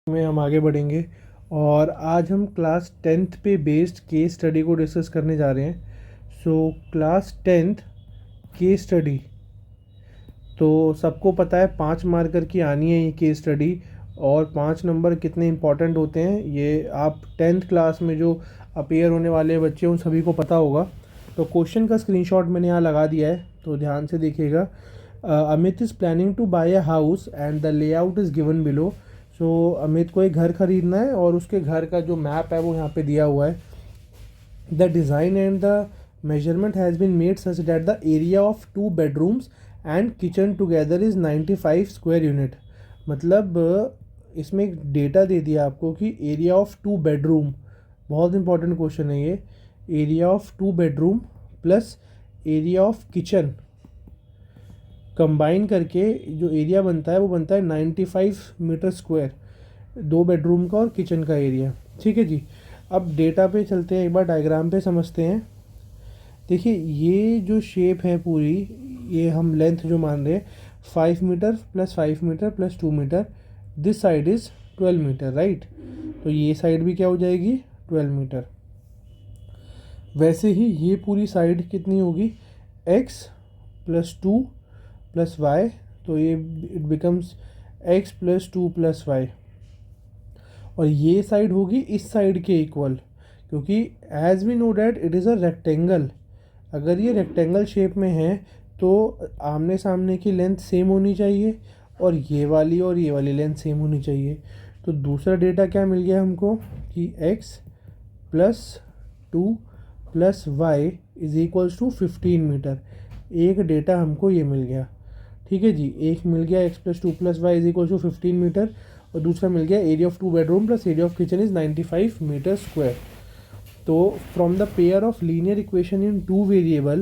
में हम आगे बढ़ेंगे और आज हम क्लास टेंथ पे बेस्ड केस स्टडी को डिस्कस करने जा रहे हैं। क्लास टेंथ केस स्टडी तो सबको पता है 5 मार्कर की आनी है ये केस स्टडी। और 5 नंबर कितने इंपॉर्टेंट होते हैं ये आप टेंथ क्लास में जो अपेयर होने वाले बच्चे उन सभी को पता होगा। तो क्वेश्चन का स्क्रीनशॉट मैंने यहाँ लगा दिया है, तो ध्यान से देखिएगा। Amit is planning to buy a house and the layout is given below. Amit को एक घर खरीदना है और उसके घर का जो मैप है वो यहाँ पे दिया हुआ है। The design and the measurement has been made such that the area of 2 bedrooms and kitchen together is 95 square unit। मतलब इसमें एक डेटा दे दिया आपको कि एरिया ऑफ 2 बेडरूम, बहुत इंपॉर्टेंट क्वेश्चन है ये। Area of 2 bedroom plus area of kitchen combine करके जो एरिया बनता है वो बनता है 95 मीटर स्क्वायर, 2 बेडरूम का और किचन का एरिया। ठीक है जी। अब डेटा पे चलते हैं, एक बार डायग्राम पे समझते हैं। देखिए ये जो शेप है पूरी, ये हम लेंथ जो मान रहे हैं 5 metre plus 5 metre plus 2 metre, this side is 12 metre, right. तो ये साइड भी क्या हो जाएगी 12 मीटर। वैसे ही ये पूरी साइड कितनी होगी x प्लस 2 प्लस वाई, तो ये it becomes x plus 2 plus Y. और ये साइड होगी इस साइड के इक्वल, क्योंकि as we know that it is a rectangle. अगर ये रेक्टेंगल शेप में है तो आमने सामने की लेंथ सेम होनी चाहिए और ये वाली लेंथ सेम होनी चाहिए। तो दूसरा डेटा क्या मिल गया हमको कि x plus 2 plus Y is equals to 15 metre. एक डेटा हमको ये मिल गया, ठीक है जी। एक मिल गया x plus 2 plus Y is equals to 15 metre और दूसरा मिल गया area of 2 bedroom plus area of kitchen is 95 metre square. तो from the pair of linear equation in 2 variable,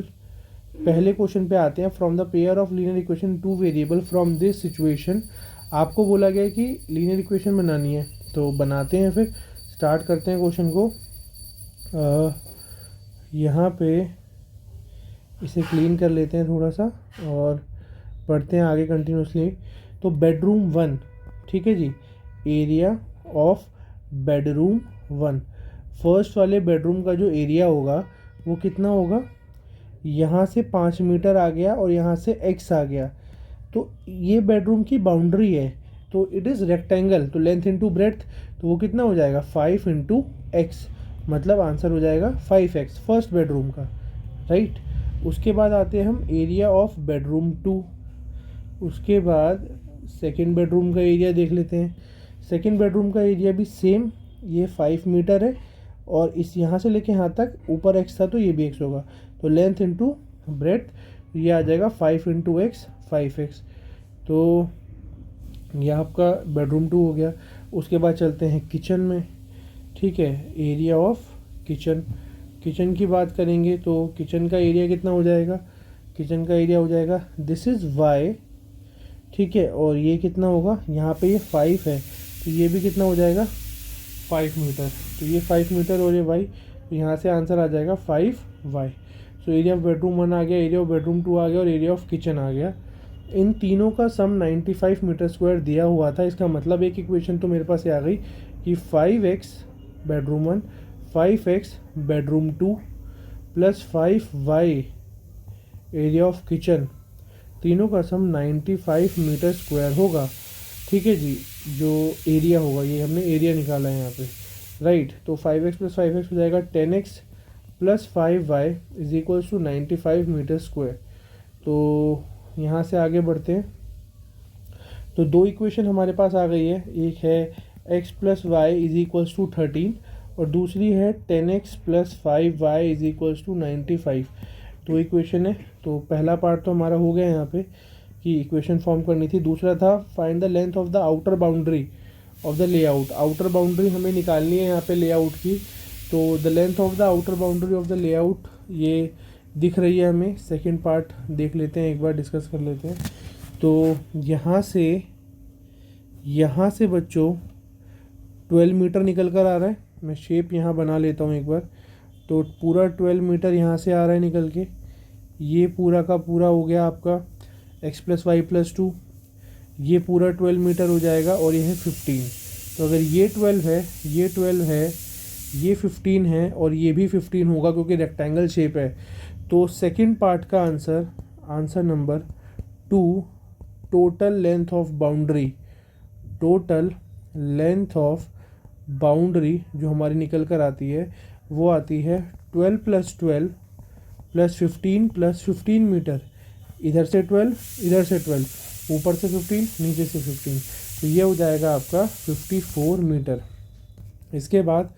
पहले क्वेश्चन पे आते हैं। From the pair of linear equation 2 variable from this situation, आपको बोला गया है कि लीनियर इक्वेशन बनानी है, तो बनाते हैं। फिर स्टार्ट करते हैं क्वेश्चन को। यहाँ पे इसे क्लीन कर लेते हैं थोड़ा सा और पढ़ते हैं आगे कंटिन्यूसली। तो बेडरूम 1, ठीक है जी। एरिया ऑफ बेडरूम 1, फर्स्ट वाले बेडरूम का जो एरिया होगा वो कितना होगा, यहाँ से 5 मीटर आ गया और यहाँ से x आ गया। तो ये बेडरूम की बाउंड्री है, तो इट इज़ रेक्टेंगल, तो लेंथ इंटू ब्रेड्थ, तो वो कितना हो जाएगा 5 इंटू एक्स, मतलब आंसर हो जाएगा 5x फर्स्ट बेडरूम का, राइट। उसके बाद आते हैं हम एरिया ऑफ बेडरूम 2। उसके बाद सेकेंड बेडरूम का एरिया देख लेते हैं। सेकेंड बेडरूम का एरिया भी सेम, ये 5 मीटर है और इस यहाँ से लेके यहाँ तक ऊपर x था तो ये भी x होगा, तो लेंथ इंटू ब्रेड्थ ये आ जाएगा 5 इंटू एक्स 5x। तो यह आपका बेडरूम 2 हो गया। उसके बाद चलते हैं किचन में, ठीक है। एरिया ऑफ किचन, किचन की बात करेंगे तो किचन का एरिया कितना हो जाएगा, किचन का एरिया हो जाएगा दिस इज़ y, ठीक है। और ये कितना होगा, यहाँ पे ये 5 है तो ये भी कितना हो जाएगा 5 मीटर, तो ये 5 मीटर और ये y, तो यहाँ से आंसर आ जाएगा 5y। So area of bedroom 1 आ गया, एरिया ऑफ बेडरूम 2 आ गया और एरिया ऑफ किचन आ गया। इन तीनों का सम 95 मीटर स्क्वायर दिया हुआ था। इसका मतलब एक इक्वेशन तो मेरे पास ये आ गई कि 5x bedroom 1, 5x bedroom 2 plus 5y area of kitchen, तीनों का सम 95 मीटर स्क्वायर होगा, ठीक है जी। जो एरिया होगा, ये हमने एरिया निकाला है यहाँ पे, राइट। तो 5x प्लस 5x हो जाएगा 10x plus 5y is equals to 95 metre square. तो यहाँ से आगे बढ़ते हैं। तो दो इक्वेशन हमारे पास आ गई है, एक है x plus Y is equals to 13 और दूसरी है 10x plus 5y is equals to 95। दो इक्वेशन है, तो पहला पार्ट तो हमारा हो गया यहाँ पे कि इक्वेशन फॉर्म करनी थी। दूसरा था find the length of the outer boundary of the layout. Outer boundary हमें निकालनी है यहाँ पे लेआउट की, तो the length of the outer boundary of the layout ये दिख रही है हमें। सेकंड पार्ट देख लेते हैं, एक बार डिस्कस कर लेते हैं। तो यहाँ से बच्चों 12 मीटर निकल कर आ रहा है। मैं शेप यहाँ बना लेता हूँ एक बार। तो पूरा 12 मीटर यहाँ से आ रहा है निकल के, ये पूरा का पूरा हो गया आपका x प्लस वाई प्लस 2, ये पूरा 12 मीटर हो जाएगा और ये है 15। तो अगर ये 12 है, ये 12 है, ये 15 है और ये भी 15 होगा क्योंकि रेक्टेंगल शेप है। तो सेकंड पार्ट का answer number 2, total length of boundary, total length of boundary जो हमारी निकल कर आती है वो आती है 12 + 12 + 15 + 15 मीटर। इधर से 12, इधर से 12, ऊपर से 15, नीचे से 15, तो ये हो जाएगा आपका 54 मीटर। इसके बाद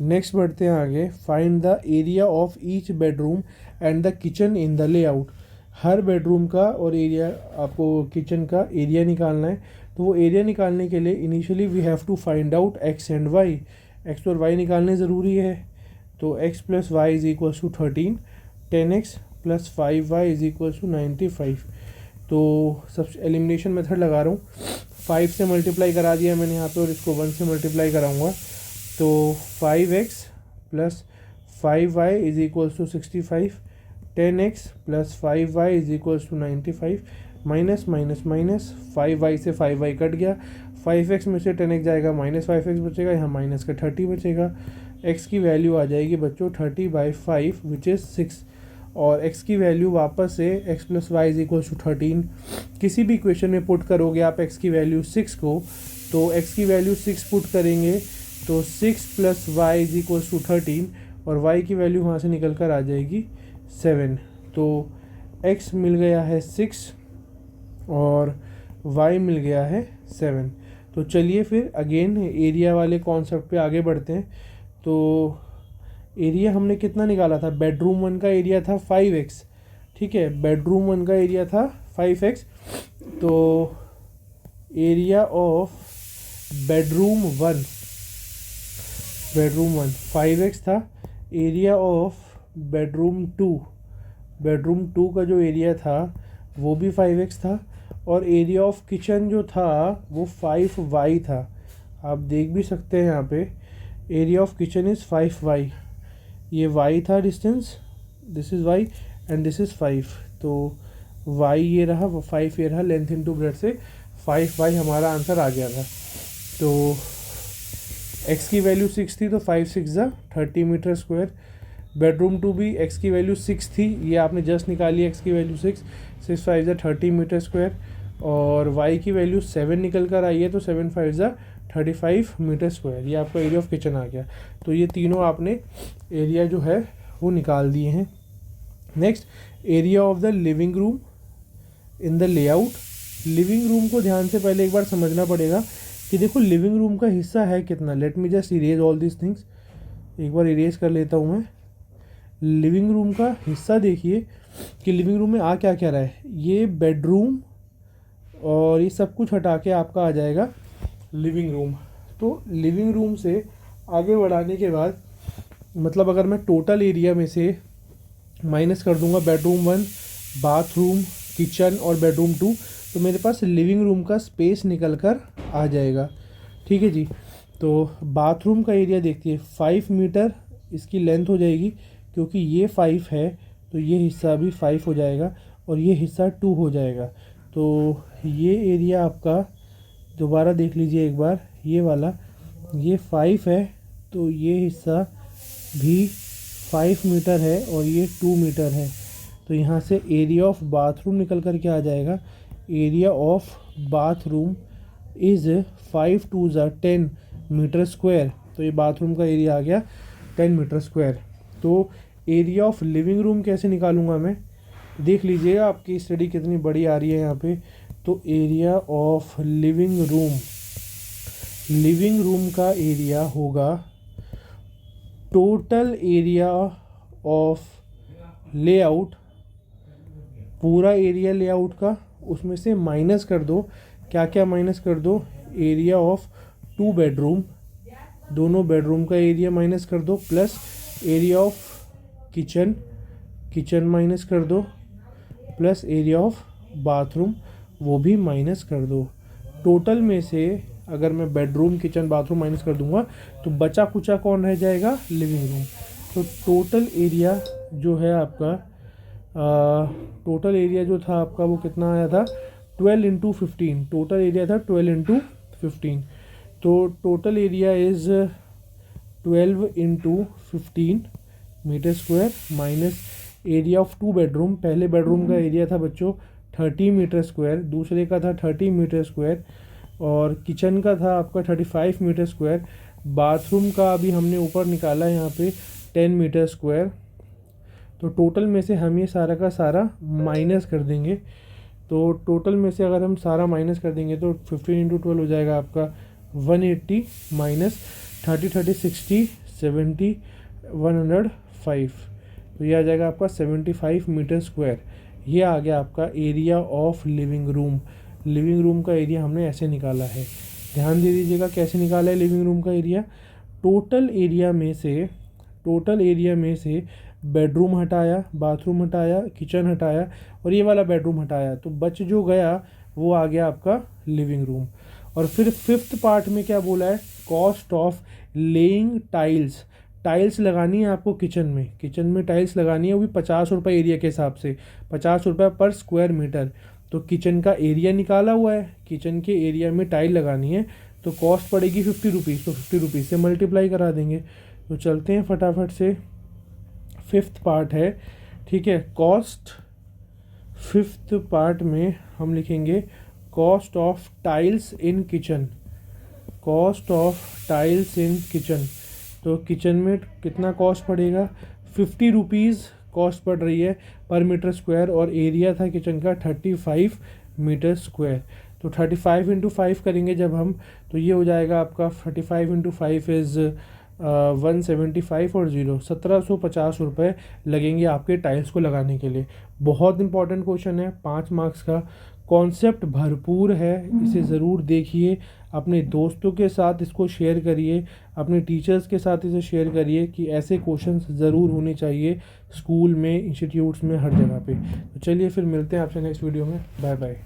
नेक्स्ट बढ़ते हैं आगे। Find the area of each bedroom and the kitchen in the layout. Her bedroom का और एरिया, आपको किचन का एरिया निकालना है। तो वो एरिया निकालने के लिए initially we have to find out X and Y. X और वाई निकालने ज़रूरी है। तो x + y = 13, 10x + 5y = 95। तो सब एलिमिनेशन मेथड लगा रहा हूँ। 5 से मल्टीप्लाई करा दिया मैंने यहाँ पे और इसको 1 से मल्टीप्लाई कराऊंगा। तो 5x + 5y = 65, 10x + 5y = 95, minus minus minus, 5y से 5y कट गया, 5x में से 10x जाएगा, -5x बचेगा, यहाँ माइनस का 30 बचेगा। x की वैल्यू आ जाएगी बच्चों 30/5 विच इज़ 6। और x की वैल्यू वापस से x + y = 13, किसी भी इक्वेशन में पुट करोगे आप x की वैल्यू 6 को, तो x की वैल्यू 6 पुट करेंगे तो 6 + y = 13 और y की वैल्यू वहाँ से निकल कर आ जाएगी 7। तो x मिल गया है 6 और y मिल गया है 7। तो चलिए फिर अगेन एरिया वाले कॉन्सेप्ट पे आगे बढ़ते हैं। तो एरिया हमने कितना निकाला था? बेडरूम 1 का एरिया था 5x, ठीक है, बेडरूम 1 का एरिया था 5x। तो एरिया ऑफ बेडरूम 1 5x था। एरिया ऑफ बेडरूम 2 का जो एरिया था वो भी 5x था। और एरिया ऑफ किचन जो था वो 5y था। आप देख भी सकते हैं यहाँ पे, area of kitchen is 5y। ये y था distance, this is y and this is 5। तो y ये रहा, 5 ये रहा, लेंथ इनटू ब्रेड्थ से 5y हमारा आंसर आ गया था। तो x की वैल्यू 6 थी तो 5 × 6 = 30 मीटर स्क्वायर। बेडरूम 2 भी x की वैल्यू 6 थी, ये आपने जस्ट निकाली x की वैल्यू 6, 6 × 5 = 30 मीटर स्क्वायर। और y की वैल्यू 7 निकल कर आई है तो 7 × 5 = 35 मीटर स्क्वायर। ये आपका एरिया ऑफ किचन आ गया। तो ये तीनों आपने एरिया जो है वो निकाल दिए हैं। Next, area of the living room in the layout. Living room को ध्यान से पहले एक बार समझना पड़ेगा कि देखो लिविंग रूम का हिस्सा है कितना। Let me just erase all this things. एक बार इरेज कर लेता हूँ मैं। लिविंग रूम का हिस्सा देखिए कि लिविंग रूम में आ क्या क्या रहा है। ये बेडरूम और ये सब कुछ हटा के आपका आ जाएगा लिविंग रूम। तो लिविंग रूम से आगे बढ़ाने के बाद, मतलब अगर मैं टोटल एरिया में से माइनस कर दूंगा बेडरूम 1, बाथरूम, किचन और बेडरूम 2, तो मेरे पास लिविंग रूम का स्पेस निकल कर आ जाएगा। ठीक है जी। तो बाथरूम का एरिया देखिए 5 मीटर इसकी लेंथ हो जाएगी, क्योंकि ये 5 है तो ये हिस्सा भी 5 हो जाएगा और ये हिस्सा 2 हो जाएगा। तो ये एरिया आपका दोबारा देख लीजिए एक बार, ये वाला, ये 5 है तो ये हिस्सा भी 5 मीटर है और ये 2 मीटर है। तो यहाँ से एरिया ऑफ बाथरूम निकल कर क्या आ जाएगा? Area of bathroom is 5 × 2 = 10 metre square. तो ये बाथरूम का एरिया आ गया 10 मीटर स्क्वायर। तो एरिया ऑफ लिविंग रूम कैसे निकालूंगा मैं? देख लीजिएगा आपकी स्टडी कितनी बड़ी आ रही है यहाँ पे। तो एरिया ऑफ लिविंग रूम का एरिया होगा टोटल एरिया ऑफ लेआउट, पूरा एरिया लेआउट का, उसमें से माइनस कर दो, क्या क्या माइनस कर दो? एरिया ऑफ 2 बेडरूम, दोनों बेडरूम का एरिया माइनस कर दो, plus area of kitchen minus कर दो, प्लस एरिया ऑफ बाथरूम वो भी माइनस कर दो। टोटल में से अगर मैं बेडरूम, किचन, बाथरूम माइनस कर दूंगा तो बचा कुचा कौन रह जाएगा? Living room. तो टोटल एरिया जो है आपका, टोटल एरिया जो था आपका वो कितना आया था? 12 × 15। टोटल एरिया था 12 × 15। तो total area is 12 into 15 metre square minus area of 2 bedroom. पहले बेडरूम का एरिया था बच्चों 30 मीटर स्क्वायर, दूसरे का था 30 मीटर स्क्वायर, और किचन का था आपका 35 मीटर स्क्वायर। बाथरूम का अभी हमने ऊपर निकाला है यहाँ पे 10 मीटर स्क्वायर। तो टोटल में से हम ये सारा का सारा माइनस कर देंगे। तो टोटल में से अगर हम सारा माइनस कर देंगे तो 15 इंटू 12 हो जाएगा आपका 180 माइनस 30 30 60 70 105। तो ये आ जाएगा आपका 75 मीटर स्क्वायर। ये आ गया आपका area of living room. Living room का एरिया हमने ऐसे निकाला है। ध्यान दे दीजिएगा कैसे निकाला है लिविंग रूम का एरिया। टोटल एरिया में से बेडरूम हटाया, बाथरूम हटाया, किचन हटाया और ये वाला बेडरूम हटाया, तो बच जो गया वो आ गया आपका लिविंग रूम। और फिर फिफ्थ पार्ट में क्या बोला है, cost of laying tiles. Tiles लगानी है आपको किचन में टाइल्स लगानी है, वो भी 50 रुपये एरिया के हिसाब से, 50 रुपये पर स्क्वायर मीटर। तो किचन का एरिया निकाला हुआ है, किचन के एरिया में टाइल लगानी है तो कॉस्ट पड़ेगी 50 रुपीज़, तो 50 रुपीज़ से मल्टीप्लाई करा देंगे। तो चलते हैं फटाफट से, फिफ्थ पार्ट है, ठीक है, कॉस्ट। फिफ्थ पार्ट में हम लिखेंगे cost of tiles in kitchen. Cost of tiles in kitchen, तो किचन में कितना कॉस्ट पड़ेगा, 50 रुपीज़ कॉस्ट पड़ रही है पर मीटर स्क्वायर, और एरिया था किचन का 35 मीटर स्क्वायर। तो 35 इंटू 5 करेंगे जब हम, तो ये हो जाएगा आपका 35 इंटू 5 इज़ 175 और 0 1750 रुपये लगेंगे आपके टाइल्स को लगाने के लिए। बहुत इंपॉर्टेंट क्वेश्चन है, 5 मार्क्स का, कॉन्सेप्ट भरपूर है, इसे ज़रूर देखिए, अपने दोस्तों के साथ इसको शेयर करिए, अपने टीचर्स के साथ इसे शेयर करिए कि ऐसे क्वेश्चंस ज़रूर होने चाहिए स्कूल में, इंस्टीट्यूट्स में, हर जगह पे। तो चलिए फिर मिलते हैं आपसे नेक्स्ट वीडियो में। Bye bye.